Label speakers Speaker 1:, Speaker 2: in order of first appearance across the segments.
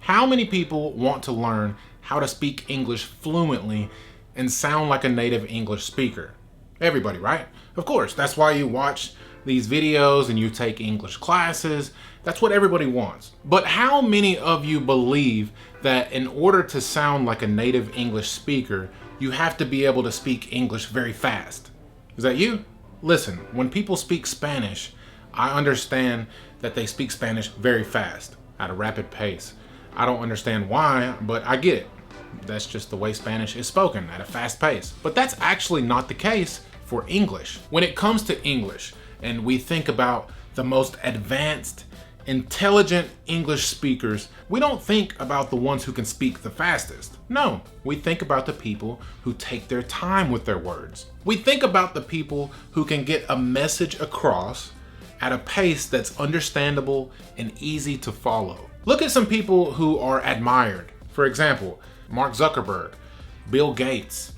Speaker 1: How many people want to learn how to speak English fluently and sound like a native English speaker? Everybody, right? Of course, that's why you watch these videos and you take English classes. That's what everybody wants. But how many of you believe that in order to sound like a native English speaker, you have to be able to speak English very fast? Is that you? Listen, when people speak Spanish, I understand that they speak Spanish very fast, at a rapid pace. I don't understand why, but I get it. That's just the way Spanish is spoken, at a fast pace. But that's actually not the case for English. When it comes to English, and we think about the most advanced, intelligent English speakers, we don't think about the ones who can speak the fastest. No, we think about the people who take their time with their words. We think about the people who can get a message across at a pace that's understandable and easy to follow. Look at some people who are admired. For example, Mark Zuckerberg, Bill Gates,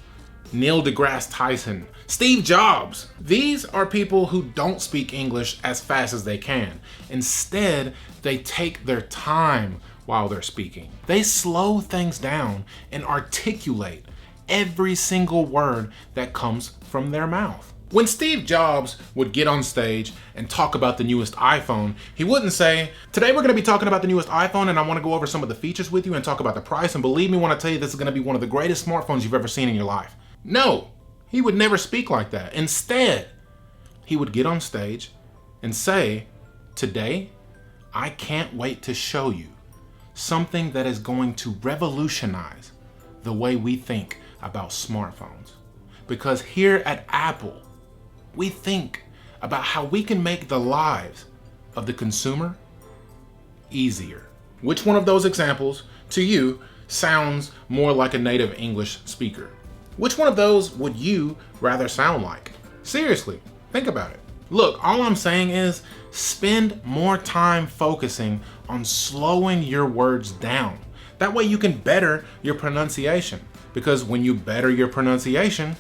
Speaker 1: Neil deGrasse Tyson, Steve Jobs. These are people who don't speak English as fast as they can. Instead, they take their time while they're speaking. They slow things down and articulate every single word that comes from their mouth. When Steve Jobs would get on stage and talk about the newest iPhone, he wouldn't say, "Today we're going to be talking about the newest iPhone and I want to go over some of the features with you and talk about the price, and believe me when I tell you this is going to be one of the greatest smartphones you've ever seen in your life." No, he would never speak like that. Instead, he would get on stage and say, "Today, I can't wait to show you something that is going to revolutionize the way we think about smartphones. Because here at Apple, we think about how we can make the lives of the consumer easier." Which one of those examples to you sounds more like a native English speaker? Which one of those would you rather sound like? Seriously, think about it. Look, all I'm saying is spend more time focusing on slowing your words down. That way you can better your pronunciation. Because when you better your pronunciation,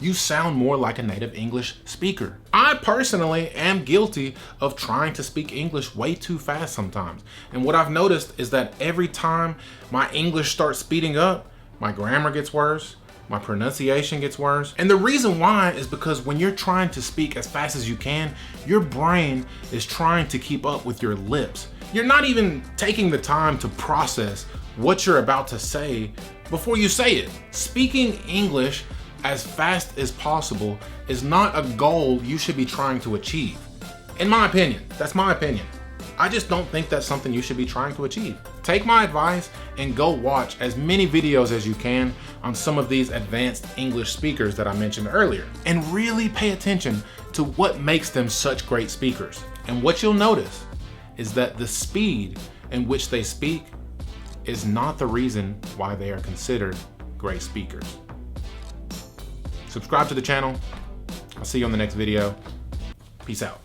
Speaker 1: you sound more like a native English speaker. I personally am guilty of trying to speak English way too fast sometimes. And what I've noticed is that every time my English starts speeding up, my grammar gets worse, my pronunciation gets worse. And the reason why is because when you're trying to speak as fast as you can, your brain is trying to keep up with your lips. You're not even taking the time to process what you're about to say before you say it. Speaking English as fast as possible is not a goal you should be trying to achieve. In my opinion, that's my opinion. I just don't think that's something you should be trying to achieve. Take my advice and go watch as many videos as you can on some of these advanced English speakers that I mentioned earlier, and really pay attention to what makes them such great speakers. And what you'll notice is that the speed in which they speak is not the reason why they are considered great speakers. Subscribe to the channel. I'll see you on the next video. Peace out.